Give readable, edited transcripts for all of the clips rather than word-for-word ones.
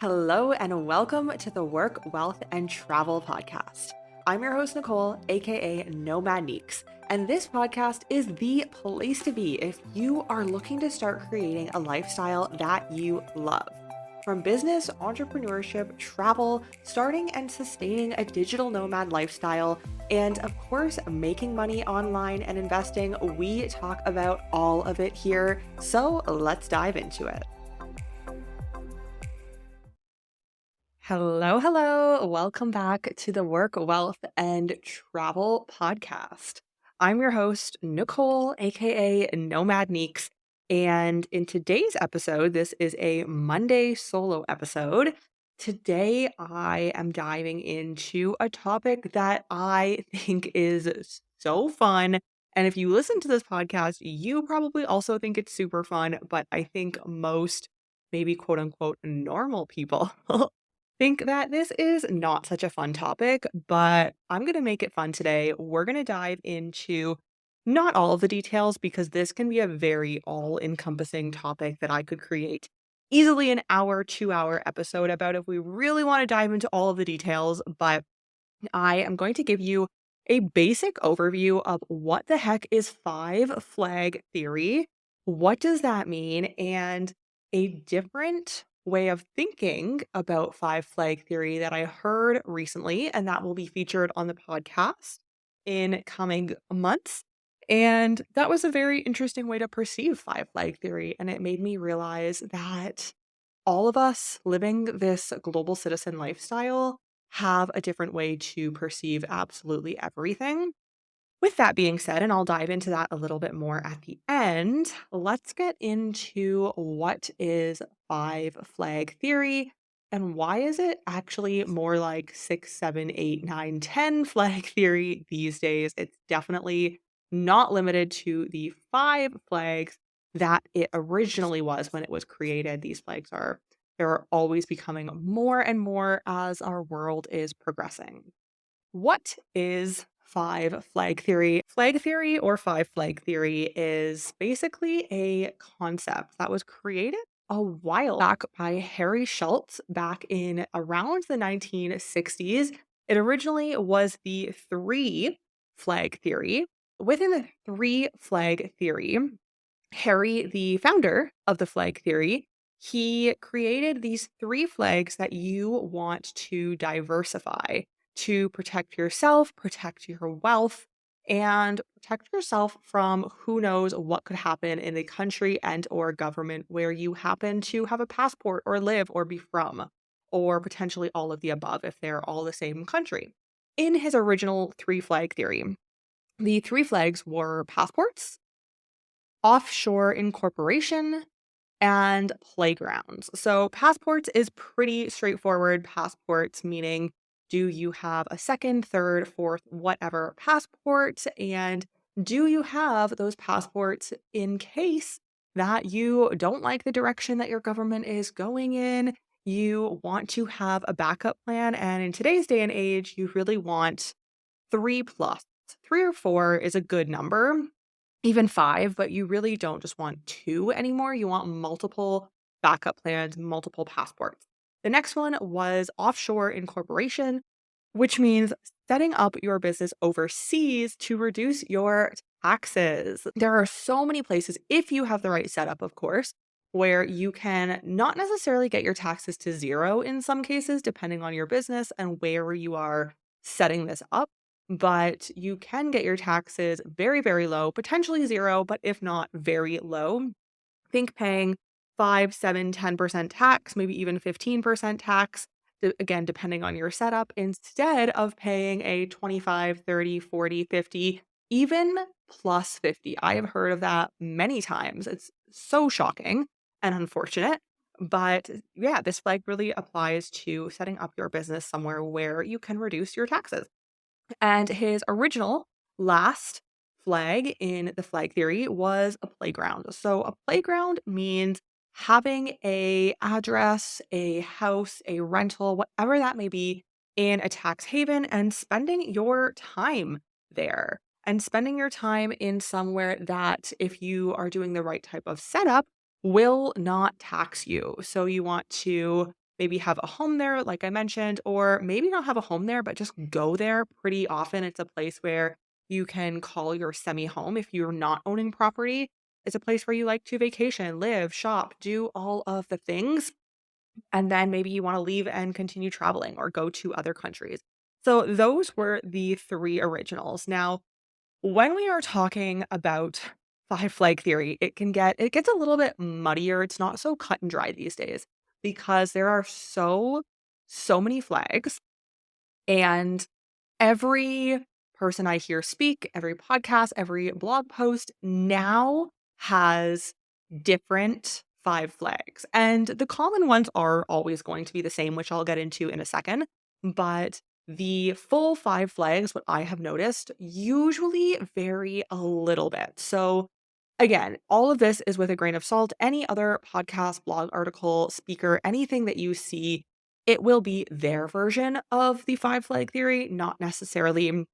Hello, and welcome to the Work, Wealth, and Travel podcast. I'm your host, Nicole, aka Nomad Neeks, and this podcast is the place to be if you are looking to start creating a lifestyle that you love. From business, entrepreneurship, travel, starting and sustaining a digital nomad lifestyle, and of course, making money online and investing, we talk about all of it here. So let's dive into it. Hello, hello. Welcome back to the Work, Wealth, and Travel podcast. I'm your host, Nicole, aka Nomad Neeks. And in today's episode, this is a Monday solo episode. Today, I am diving into a topic that I think is so fun. And if you listen to this podcast, you probably also think it's super fun. But I think most, maybe quote unquote, normal people think that this is not such a fun topic, but I'm going to make it fun today. We're going to dive into not all of the details because this can be a very all encompassing topic that I could create easily an hour, 2 hour episode about if we really want to dive into all of the details. But I am going to give you a basic overview of what the heck is five flag theory. What does that mean? And a different way of thinking about five flag theory that I heard recently, and that will be featured on the podcast in coming months. And that was a very interesting way to perceive five flag theory. And it made me realize that all of us living this global citizen lifestyle have a different way to perceive absolutely everything. With that being said, and I'll dive into that a little bit more at the end, let's get into what is five flag theory and why is it actually more like six, seven, eight, nine, 10 flag theory these days. It's definitely not limited to the five flags that it originally was when it was created. These flags are they're always becoming more and more as our world is progressing. What is five flag theory? Flag theory or five flag theory is basically a concept that was created a while back by Harry Schultz back in around the 1960s. It originally was the three flag theory. Within the three flag theory, Harry, the founder of the flag theory, he created these three flags that you want to diversify to protect yourself, protect your wealth, and protect yourself from who knows what could happen in the country and or government where you happen to have a passport or live or be from, or potentially all of the above if they're all the same country. In his original three flag theory, the three flags were passports, offshore incorporation, and playgrounds. So, passports is pretty straightforward. Passports meaning do you have a second, third, fourth, whatever passport? And do you have those passports in case that you don't like the direction that your government is going in? You want to have a backup plan. And in today's day and age, you really want three plus. Three or four is a good number, even five, but you really don't just want two anymore. You want multiple backup plans, multiple passports. The next one was offshore incorporation, which means setting up your business overseas to reduce your taxes. There are so many places, if you have the right setup, of course, where you can not necessarily get your taxes to zero in some cases, depending on your business and where you are setting this up. But you can get your taxes very, very low, potentially zero, but if not very low. Think paying 5, 7, 10% tax, maybe even 15% tax, again, depending on your setup, instead of paying a 25, 30, 40, 50, even plus 50. I have heard of that many times. It's so shocking and unfortunate. But yeah, this flag really applies to setting up your business somewhere where you can reduce your taxes. And his original last flag in the flag theory was a playground. So a playground means having a address, a house, a rental, whatever that may be in a tax haven and spending your time there and spending your time in somewhere that if you are doing the right type of setup will not tax you. So you want to maybe have a home there, like I mentioned, or maybe not have a home there, but just go there pretty often. It's a place where you can call your semi home if you're not owning property. It's a place where you like to vacation, live, shop, do all of the things. And then maybe you want to leave and continue traveling or go to other countries. So those were the three originals. Now, when we are talking about five flag theory, it gets a little bit muddier. It's not so cut and dry these days because there are so many flags, and every person I hear speak, every podcast, every blog post now has different five flags. And the common ones are always going to be the same, which I'll get into in a second. But the full five flags, what I have noticed, usually vary a little bit. So, again, all of this is with a grain of salt. Any other podcast, blog article, speaker, anything that you see, it will be their version of the five flag theory, not necessarily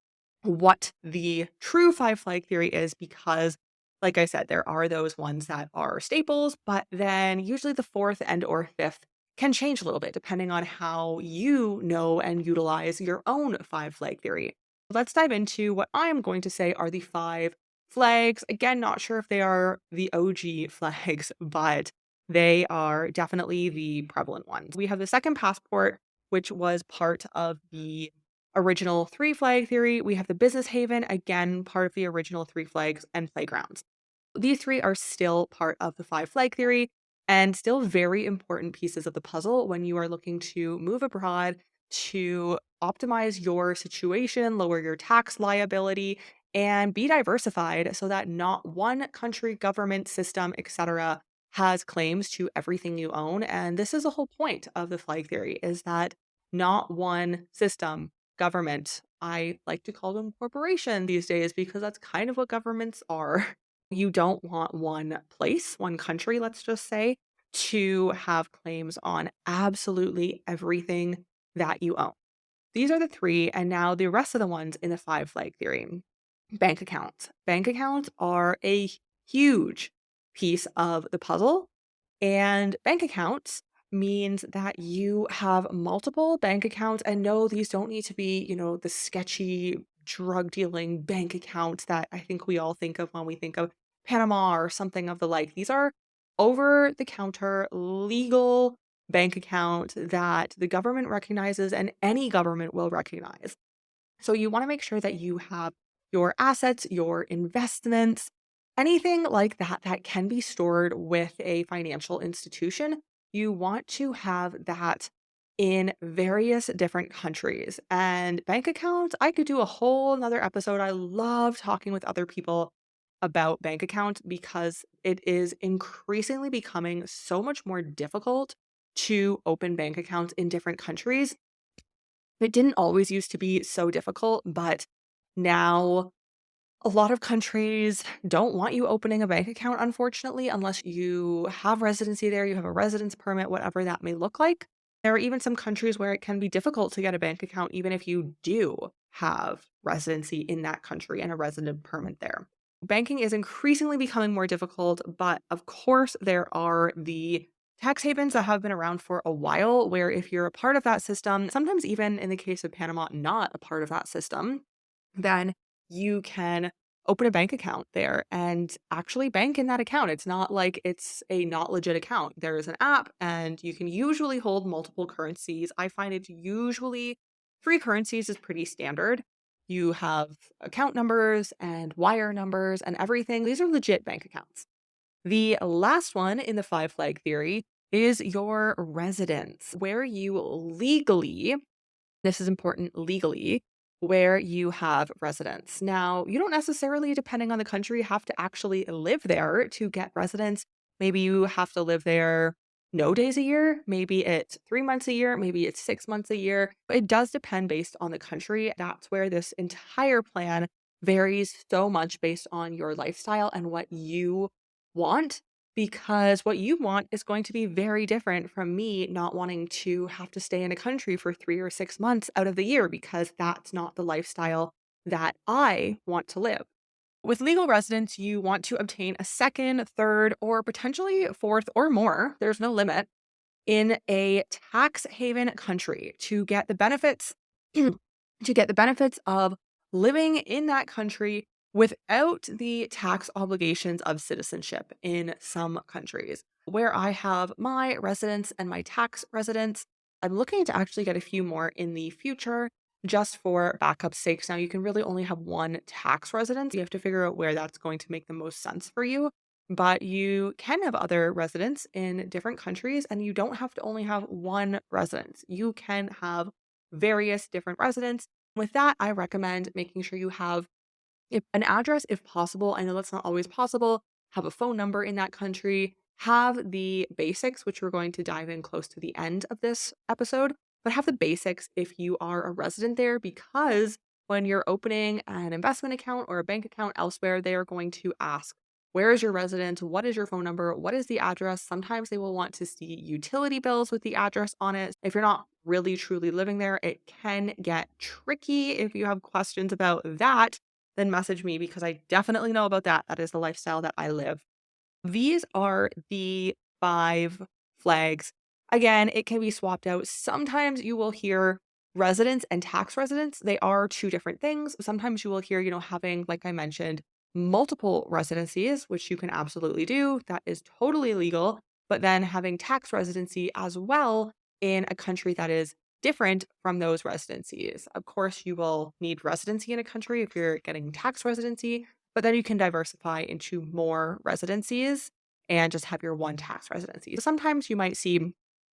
what the true five flag theory is, because like I said, there are those ones that are staples, but then usually the fourth and or fifth can change a little bit depending on how you know and utilize your own five flag theory. Let's dive into what I am going to say are the five flags. Again, not sure if they are the OG flags, but they are definitely the prevalent ones. We have the second passport, which was part of the original three flag theory. We have the business haven, again, part of the original three flags, and playgrounds. These three are still part of the five flag theory and still very important pieces of the puzzle when you are looking to move abroad, to optimize your situation, lower your tax liability, and be diversified so that not one country, government, system, etc. has claims to everything you own. And this is the whole point of the flag theory, is that not one system, government, I like to call them corporation these days because that's kind of what governments are. You don't want one place, one country, let's just say, to have claims on absolutely everything that you own. These are the three, and now the rest of the ones in the five flag theory. Bank accounts. Bank accounts are a huge piece of the puzzle, and bank accounts means that you have multiple bank accounts. And no, these don't need to be, the sketchy drug dealing bank accounts that I think we all think of when we think of Panama or something of the like. These are over the counter legal bank account that the government recognizes and any government will recognize. So you want to make sure that you have your assets, your investments, anything like that that can be stored with a financial institution. You want to have that in various different countries. And bank accounts, I could do a whole another episode. I love talking with other people about bank accounts because it is increasingly becoming so much more difficult to open bank accounts in different countries. It didn't always used to be so difficult, but now a lot of countries don't want you opening a bank account, unfortunately, unless you have residency there, you have a residence permit, whatever that may look like. There are even some countries where it can be difficult to get a bank account, even if you do have residency in that country and a resident permit there. Banking is increasingly becoming more difficult, but of course, there are the tax havens that have been around for a while, where if you're a part of that system, sometimes even in the case of Panama, not a part of that system, then you can open a bank account there and actually bank in that account. It's not like it's a not legit account. There is an app and you can usually hold multiple currencies. I find it usually three currencies is pretty standard. You have account numbers and wire numbers and everything. These are legit bank accounts. The last one in the five flag theory is your residence, where you legally, this is important, legally, where you have residence. Now, you don't necessarily, depending on the country, have to actually live there to get residence. Maybe you have to live there no days a year. Maybe it's 3 months a year. Maybe it's 6 months a year. It does depend based on the country. That's where this entire plan varies so much based on your lifestyle and what you want, because what you want is going to be very different from me not wanting to have to stay in a country for 3 or 6 months out of the year, because that's not the lifestyle that I want to live. With legal residence, you want to obtain a second, third, or potentially fourth or more. There's no limit in a tax haven country to get the benefits to get the benefits of living in that country without the tax obligations of citizenship in some countries. Where I have my residence and my tax residence, I'm looking to actually get a few more in the future just for backup sakes. Now, you can really only have one tax residence. You have to figure out where that's going to make the most sense for you. But you can have other residents in different countries, and you don't have to only have one residence. You can have various different residents. With that, I recommend making sure you have if an address if possible. I know that's not always possible. Have a phone number in that country. Have the basics, which we're going to dive in close to the end of this episode, but have the basics if you are a resident there, because when you're opening an investment account or a bank account elsewhere, they are going to ask, where is your residence? What is your phone number? What is the address? Sometimes they will want to see utility bills with the address on it. If you're not really truly living there, it can get tricky. If you have questions about that, then message me because I definitely know about that. That is the lifestyle that I live. These are the 5 flags. Again, it can be swapped out. Sometimes you will hear residence and tax residence. They are 2 different things. Sometimes you will hear, having, like I mentioned, multiple residencies, which you can absolutely do. That is totally legal. But then having tax residency as well in a country that is different from those residencies. Of course, you will need residency in a country if you're getting tax residency, but then you can diversify into more residencies and just have your one tax residency. Sometimes you might see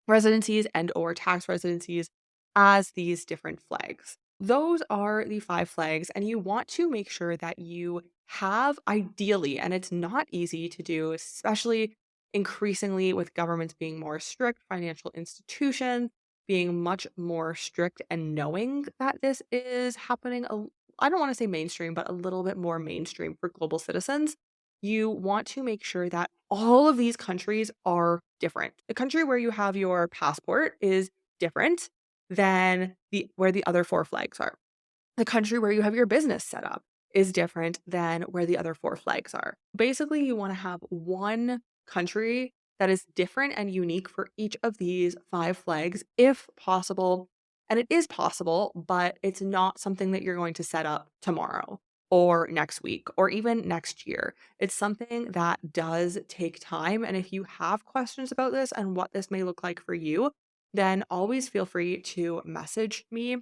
residencies and or tax residencies as these different flags. Those are the 5 flags, and you want to make sure that you have ideally, and it's not easy to do, especially increasingly with governments being more strict, financial institutions being much more strict, and knowing that this is happening I don't want to say mainstream, but a little bit more mainstream for global citizens. You want to make sure that all of these countries are different. The country where you have your passport is different than the where the other 4 flags are. The country where you have your business set up is different than where the other 4 flags are. Basically, you want to have one country that is different and unique for each of these 5 flags if possible. And it is possible, but it's not something that you're going to set up tomorrow or next week or even next year. It's something that does take time. And if you have questions about this and what this may look like for you, then always feel free to message me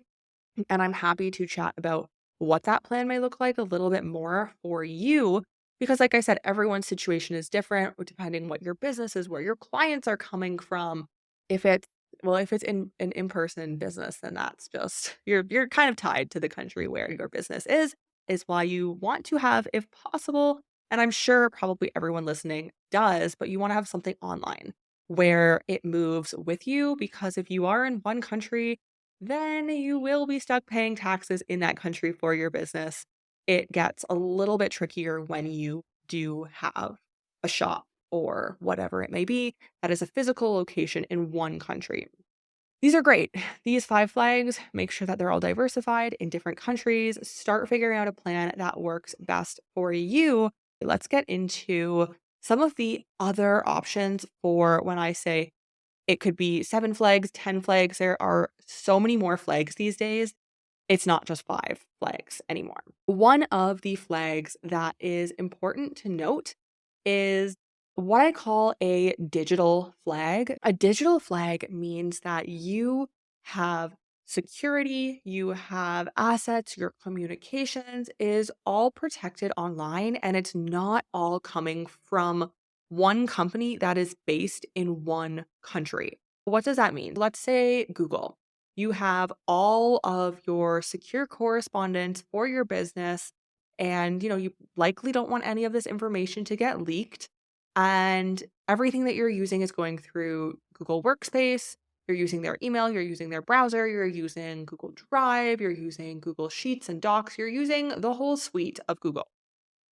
and I'm happy to chat about what that plan may look like a little bit more for you. Because, like I said, everyone's situation is different depending what your business is, where your clients are coming from. If it's if it's in an in-person business, then that's just you're kind of tied to the country where your business is why you want to have, if possible, and I'm sure probably everyone listening does, but you want to have something online where it moves with you. Because if you are in one country, then you will be stuck paying taxes in that country for your business. It gets a little bit trickier when you do have a shop or whatever it may be that is a physical location in one country. These are great. These 5 flags, make sure that they're all diversified in different countries. Start figuring out a plan that works best for you. Let's get into some of the other options for when I say it could be 7 flags, 10 flags. There are so many more flags these days. It's not just 5 flags anymore. One of the flags that is important to note is what I call a digital flag. A digital flag means that you have security, you have assets, your communications is all protected online, and it's not all coming from one company that is based in one country. What does that mean? Let's say Google. You have all of your secure correspondence for your business, and you likely don't want any of this information to get leaked, and everything that you're using is going through Google Workspace. You're using their email, you're using their browser, you're using Google Drive, you're using Google Sheets and Docs, you're using the whole suite of Google.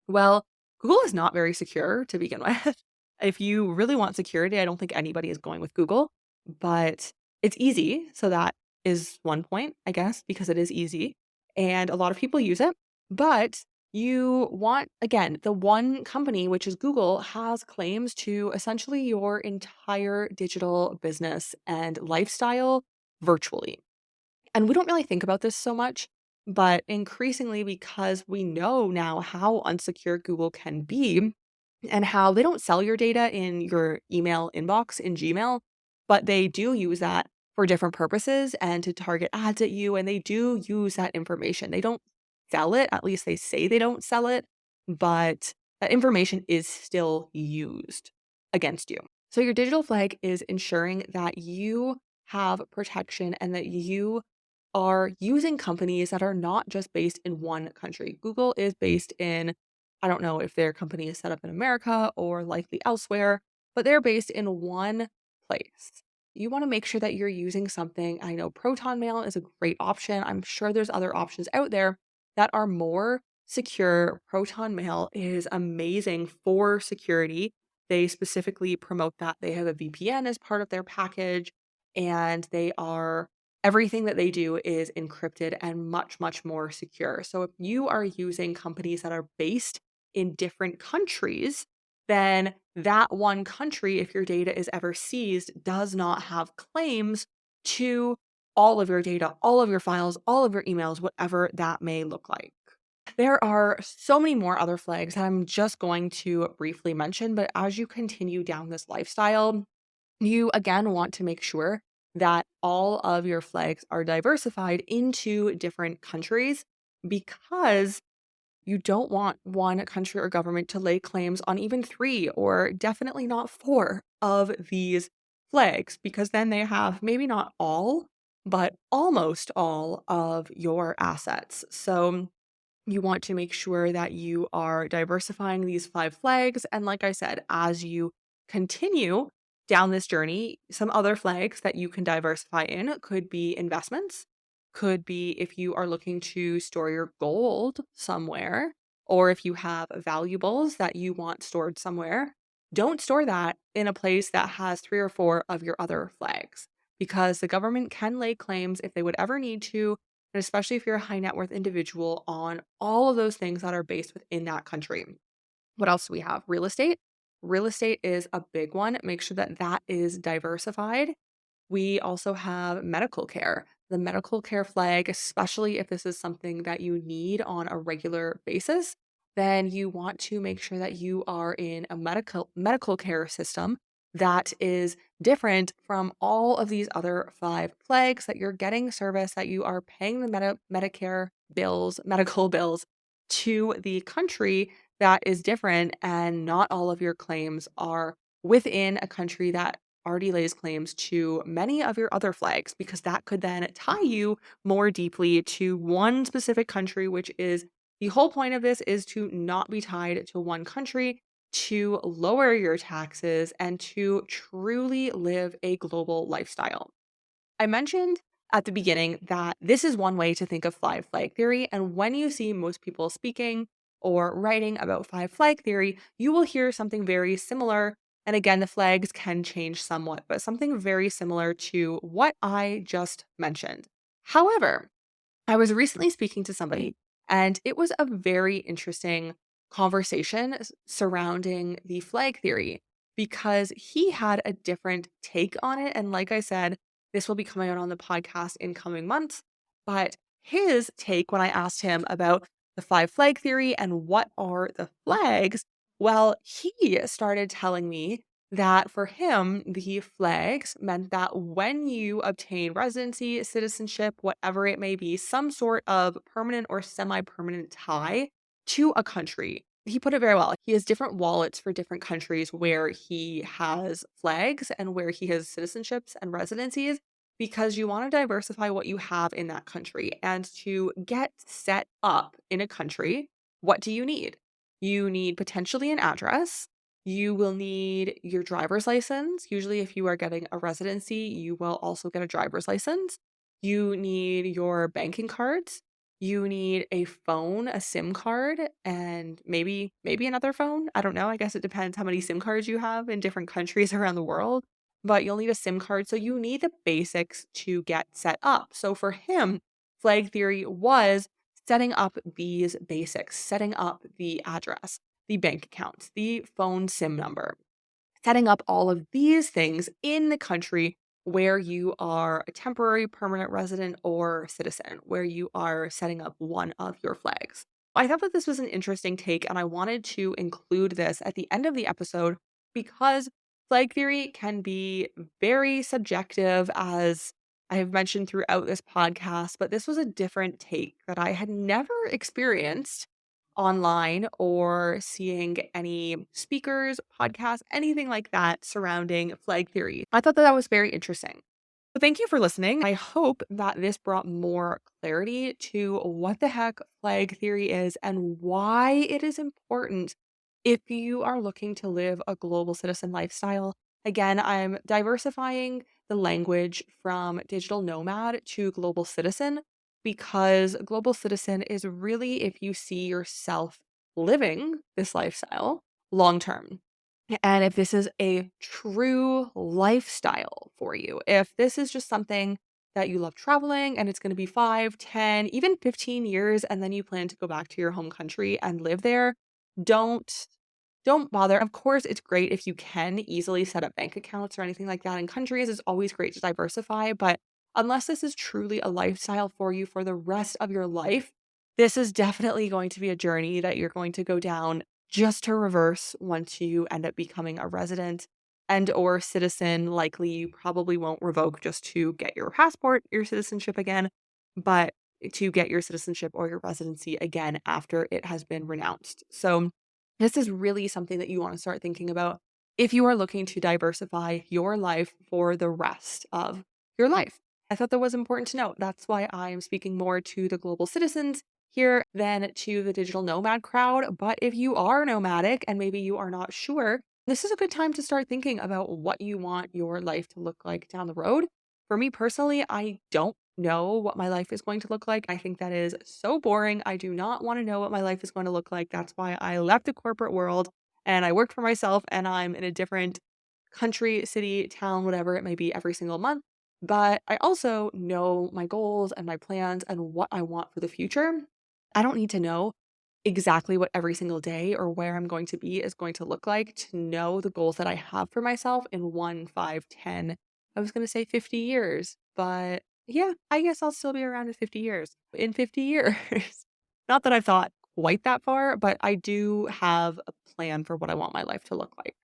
Well, Google is not very secure to begin with. If you really want security, I don't think anybody is going with Google, but it's easy. So that is one point, I guess, because it is easy and a lot of people use it. But You want, again, the one company, which is Google, has claims to essentially your entire digital business and lifestyle virtually. And we don't really think about this so much, but increasingly, because we know now how unsecure Google can be and how they don't sell your data in your email inbox in Gmail, but they do use that for different purposes and to target ads at you. And they do use that information. They don't sell it, at least they say they don't sell it, but that information is still used against you. So your digital flag is ensuring that you have protection and that you are using companies that are not just based in one country. Google is based in, I don't know if their company is set up in America or likely elsewhere, but they're based in one place. You want to make sure that you're using something. I know Proton Mail is a great option. I'm sure there's other options out there that are more secure. Proton Mail is amazing for security. They specifically promote that they have a VPN as part of their package, and they are everything that they do is encrypted and much, much more secure. So if you are using companies that are based in different countries, then that one country, if your data is ever seized, does not have claims to all of your data, all of your files, all of your emails, whatever that may look like. There are so many more other flags that I'm just going to briefly mention, but as you continue down this lifestyle, you again want to make sure that all of your flags are diversified into different countries because you don't want one country or government to lay claims on even three or definitely not four of these flags because then they have maybe not all, but almost all of your assets. So you want to make sure that you are diversifying these five flags. And like I said, as you continue down this journey, some other flags that you can diversify in could be investments, could be if you are looking to store your gold somewhere, or if you have valuables that you want stored somewhere. Don't store that in a place that has three or four of your other flags because the government can lay claims if they would ever need to, and especially if you're a high net worth individual, on all of those things that are based within that country. What else do we have? Real estate. Real estate is a big one. Make sure that that is diversified. We also have medical care. The medical care flag, especially if this is something that you need on a regular basis, then you want to make sure that you are in a medical care system that is different from all of these other five flags, that you're getting service, that you are paying the Medicare bills, medical bills to the country that is different, and not all of your claims are within a country that already lays claims to many of your other flags, because that could then tie you more deeply to one specific country, which is the whole point of this is to not be tied to one country, to lower your taxes, and to truly live a global lifestyle. I mentioned at the beginning that this is one way to think of five flag theory. And when you see most people speaking or writing about five flag theory, you will hear something very similar. And again, the flags can change somewhat, but something very similar to what I just mentioned. However, I was recently speaking to somebody, and it was a very interesting conversation surrounding the flag theory because he had a different take on it. And like I said, this will be coming out on the podcast in coming months. But his take, when I asked him about the five flag theory and what are the flags, well, he started telling me that for him, the flags meant that when you obtain residency, citizenship, whatever it may be, some sort of permanent or semi permanent tie to a country. He put it very well. He has different wallets for different countries where he has flags and where he has citizenships and residencies because you want to diversify what you have in that country. And to get set up in a country, what do you need? You need potentially an address. You will need your driver's license. Usually, if you are getting a residency, you will also get a driver's license. You need your banking cards. You need a phone, a SIM card, and maybe another phone. I don't know. I guess it depends how many SIM cards you have in different countries around the world. But you'll need a SIM card. So you need the basics to get set up. So for him, flag theory was setting up these basics, setting up the address, the bank accounts, the phone SIM number, setting up all of these things in the country where you are a temporary permanent resident or citizen, where you are setting up one of your flags. I thought that this was an interesting take, and I wanted to include this at the end of the episode because flag theory can be very subjective, as I have mentioned throughout this podcast, but this was a different take that I had never experienced online or seeing any speakers, podcasts, anything like that surrounding flag theory. I thought that that was very interesting. So thank you for listening. I hope that this brought more clarity to what the heck flag theory is and why it is important if you are looking to live a global citizen lifestyle. Again, I'm diversifying the language from digital nomad to global citizen because global citizen is really if you see yourself living this lifestyle long term. And if this is a true lifestyle for you, if this is just something that you love traveling and it's going to be 5, 10, even 15 years, and then you plan to go back to your home country and live there, don't don't bother. Of course, it's great if you can easily set up bank accounts or anything like that in countries. It's always great to diversify, but unless this is truly a lifestyle for you for the rest of your life, this is definitely going to be a journey that you're going to go down just to reverse once you end up becoming a resident and or citizen. Likely you probably won't revoke just to get your passport, your citizenship again, but to get your citizenship or your residency again after it has been renounced. So this is really something that you want to start thinking about if you are looking to diversify your life for the rest of your life. I thought that was important to note. That's why I'm speaking more to the global citizens here than to the digital nomad crowd. But if you are nomadic and maybe you are not sure, this is a good time to start thinking about what you want your life to look like down the road. For me personally, I don't know what my life is going to look like. I think that is so boring. I do not want to know what my life is going to look like. That's why I left the corporate world and I worked for myself and I'm in a different country, city, town, whatever it may be every single month. But I also know my goals and my plans and what I want for the future. I don't need to know exactly what every single day or where I'm going to be is going to look like to know the goals that I have for myself in 1, 5, 10. I was going to say 50 years, but yeah, I guess I'll still be around in 50 years. In 50 years. Not that I've thought quite that far, but I do have a plan for what I want my life to look like.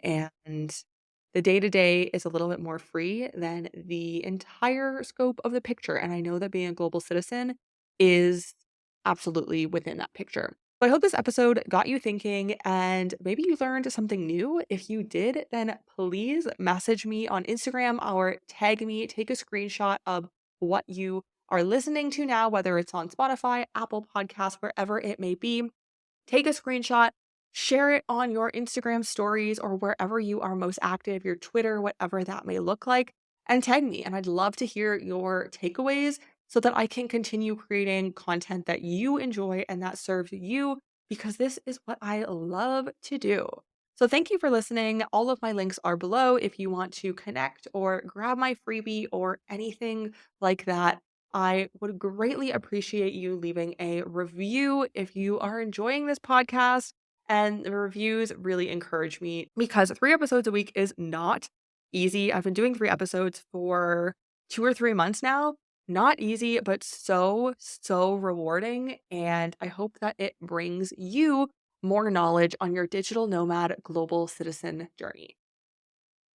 And the day to day is a little bit more free than the entire scope of the picture. And I know that being a global citizen is absolutely within that picture. So I hope this episode got you thinking and maybe you learned something new. If you did, then please message me on Instagram or tag me, take a screenshot of what you are listening to now, whether it's on Spotify, Apple Podcasts, wherever it may be. Take a screenshot, share it on your Instagram stories or wherever you are most active, your Twitter, whatever that may look like, and tag me. And I'd love to hear your takeaways so that I can continue creating content that you enjoy and that serves you because this is what I love to do. So thank you for listening. All of my links are below if you want to connect or grab my freebie or anything like that. I would greatly appreciate you leaving a review if you are enjoying this podcast. And the reviews really encourage me because 3 episodes a week is not easy. I've been doing 3 episodes for 2 or 3 months now. Not easy, but so, so rewarding. And I hope that it brings you more knowledge on your digital nomad global citizen journey.